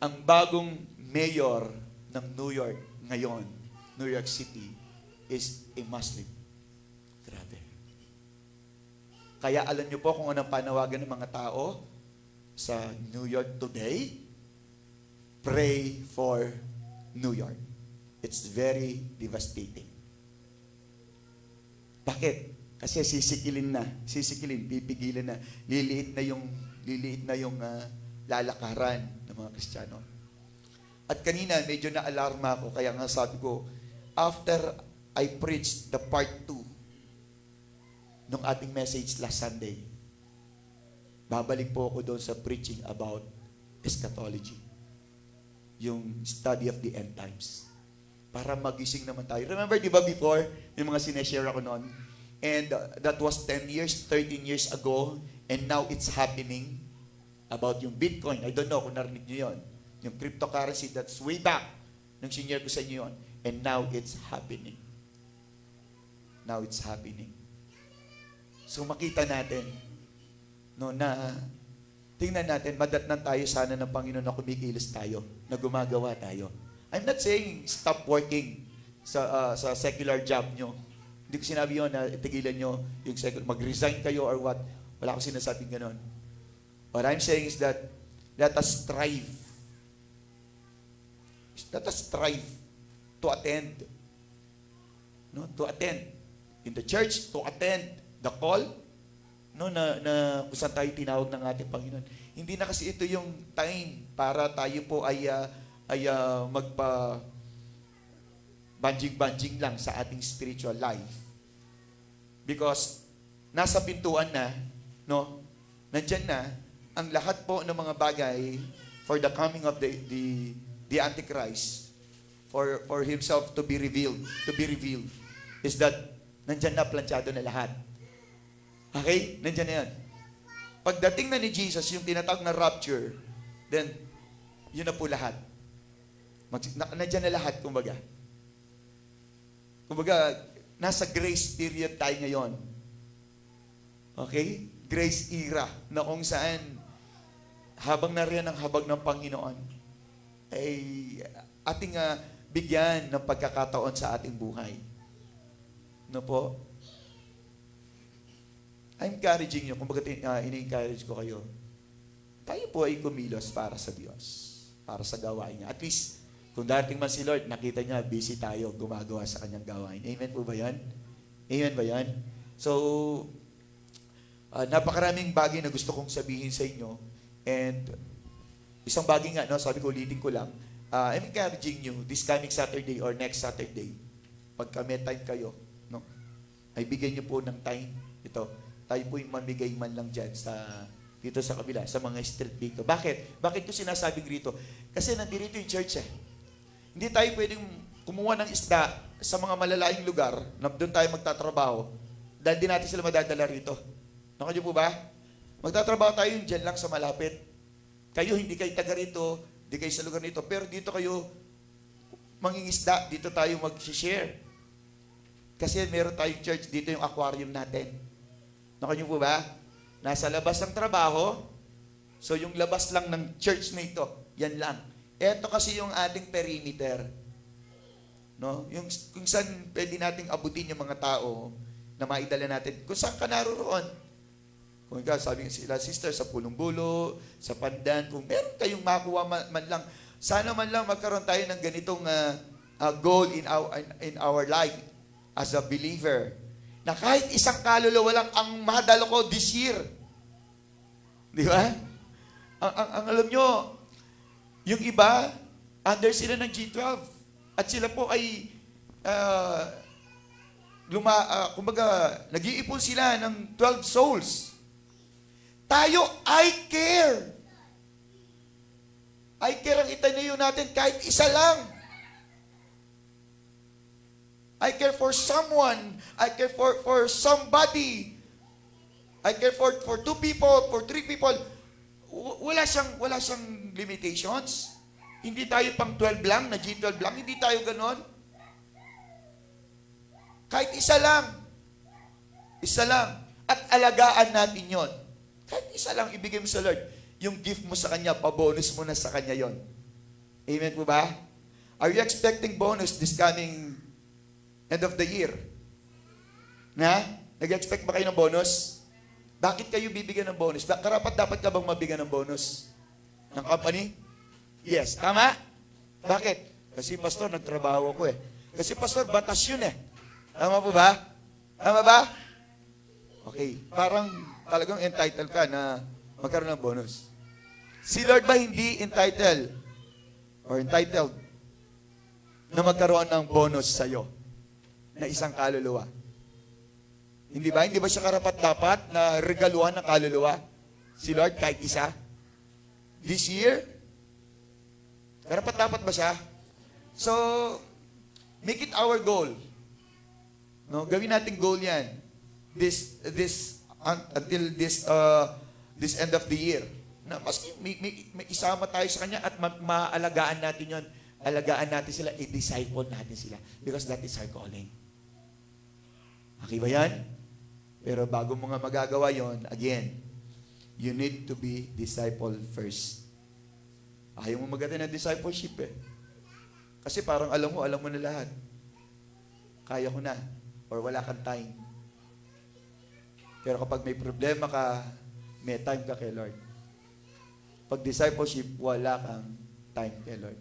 ang bagong mayor ng New York ngayon, New York City, is a Muslim. Grabe. Kaya alam niyo po kung anong panawagan ng mga tao sa New York today? Pray for New York. It's very devastating. Bakit? Kasi sisikilin, pipigilin na, liliit na yung lalakaran ng mga Kristiyano. At kanina, medyo na-alarma ako, kaya nga sabi ko, after I preached the part 2 ng ating message last Sunday, babalik po ako doon sa preaching about eschatology, yung study of the end times, para magising naman tayo. Remember, di ba before, yung mga sineshare ako noon, and that was 10 years, 13 years ago, and now it's happening about yung Bitcoin. I don't know kung narinig nyo yun. Yung cryptocurrency, that's way back nung senior ko sa inyo yun. And now it's happening. Now it's happening. So makita natin, no, na tingnan natin, madatnan tayo sana ng Panginoon na kumikilos tayo, na gumagawa tayo. I'm not saying stop working sa secular job nyo. Hindi ko sinabi yun na itigilan nyo yung secular, mag-resign kayo or what. Wala akong sinasabing ganon. What I'm saying is that let us strive. Let us strive to attend. No, to attend in the church, to attend the call, no, na kung saan tayo tinawag ng ating Panginoon. Hindi na kasi ito yung time para tayo po ay magpa banjing-banjing lang sa ating spiritual life. Because nasa pintuan na, no, nandyan na ang lahat po ng mga bagay for the coming of the Antichrist, for himself to be revealed, is that nandyan na, planchado na lahat. Okay? Nandyan na yan. Pagdating na ni Jesus, yung tinatawag na rapture, then, yun na po lahat. Nandyan na lahat, kumbaga. Kumbaga, nasa grace period tayo ngayon. Okay? Grace era, na kung saan, habang nariyan ang habag ng Panginoon, ay ating bigyan ng pagkakataon sa ating buhay. No po? I'm encouraging nyo, kumbaga ini-encourage ko kayo, tayo po ay kumilos para sa Diyos, para sa gawain niya. At least, kung dating man si Lord, nakita niya, busy tayo, gumagawa sa kanyang gawain. Amen po ba yan? Amen ba yan? So, napakaraming bagay na gusto kong sabihin sa inyo. And, isang bagay nga, no, sabi ko, ulitin ko lang, I'm encouraging you, this coming Saturday or next Saturday, pagka may time kayo, no, ay bigyan niyo po ng time. Ito, tayo po yung mamigay man lang dyan dito sa kabila, sa mga street dito. Bakit? Bakit ko sinasabing rito? Kasi nandito yung church eh. Hindi tayo pwedeng kumuha ng isda sa mga malalaking lugar na doon tayo magtatrabaho dahil di natin sila madadala rito. Nakadyo po ba? Magtatrabaho tayo yung dyan lang sa malapit. Kayo, hindi kayo taga rito, hindi kayo sa lugar nito, pero dito kayo mangingisda, dito tayo mag-share. Kasi meron tayong church, dito yung aquarium natin. Nakadyo po ba? Nasa labas ng trabaho, so yung labas lang ng church na ito, yan lang. Ito kasi yung ating perimeter. No? Yung kung saan pwede nating abutin yung mga tao na maidala natin. Kung saan ka naroroon. Kung ikaw, sabi sila, sister, sa Pulong-Bulo, sa Pandan, kung meron kayong makuha man lang, sana man lang magkaroon tayo ng ganitong goal in our life as a believer. Na kahit isang kaluluwa lang ang madalo ko this year. Di ba? Ang alam nyo, yung iba, under sila ng G12. At sila po ay, kumbaga, nag-iipon sila ng 12 souls. Tayo, I care. I care ang itanayo natin kahit isa lang. I care for someone. I care for somebody. I care for 2 people, for 3 people. Wala siyang limitations. Hindi tayo pang 12 lang, na G12 lang. Hindi tayo ganon. Kahit isa lang. Isa lang. At alagaan natin yon. Kahit isa lang ibigay mo sa Lord. Yung gift mo sa Kanya, pabonus mo na sa Kanya yon. Amen po ba? Are you expecting bonus this coming end of the year? Na? Nag-expect ba kayo ng bonus? Bakit kayo bibigyan ng bonus? Karapat dapat ka bang mabigyan ng bonus? Ng company? Yes. Tama? Bakit? Kasi pastor, nagtrabaho ako eh. Kasi pastor, batas yun eh. Tama po ba? Tama ba? Okay. Parang talagang entitled ka na magkaroon ng bonus. Si Lord ba hindi entitled na magkaroon ng bonus sa'yo na isang kaluluwa? Hindi ba? Hindi ba siya karapat-dapat na regaluhan ng kaluluwa? Si Lord kahit isa? This year? Karapat-dapat ba siya? So, make it our goal. No, gawin nating goal 'yan. Until this end of the year. Na maski may isama tayo sa kanya at maalagaan natin 'yon. Alagaan natin sila, i-disciple natin sila because that is our calling. Okay ba 'yan? Pero bago mo nga magagawa 'yon, again, you need to be disciple first. Ayaw mo magdating ng discipleship eh. Kasi parang alam mo na lahat. Kaya ko na. Or wala kang time. Pero kapag may problema ka, may time ka kay Lord. Pag discipleship, wala kang time kay Lord.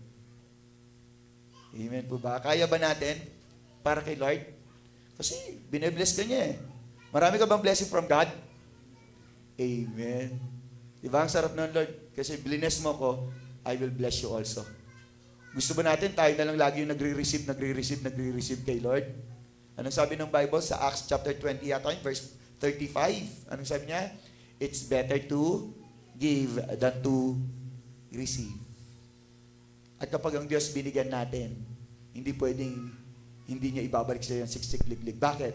Amen po ba? Kaya ba natin para kay Lord? Kasi binibless ka niya eh. Marami ka bang blessing from God? Amen. Diba ang sarap ng Lord? Kasi bless mo ko, I will bless you also. Gusto ba natin tayo na lang lagi yung nagre-receive kay Lord? Anong sabi ng Bible sa Acts chapter 20 yata, verse 35? Anong sabi niya? It's better to give than to receive. At kapag ang Diyos binigyan natin, hindi pwedeng hindi niya ibabalik sa iyo yung siksik-liglig. Bakit?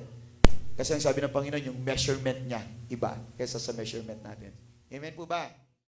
Kasi ang sabi ng Panginoon, yung measurement niya iba kaysa sa measurement natin. Amen po ba?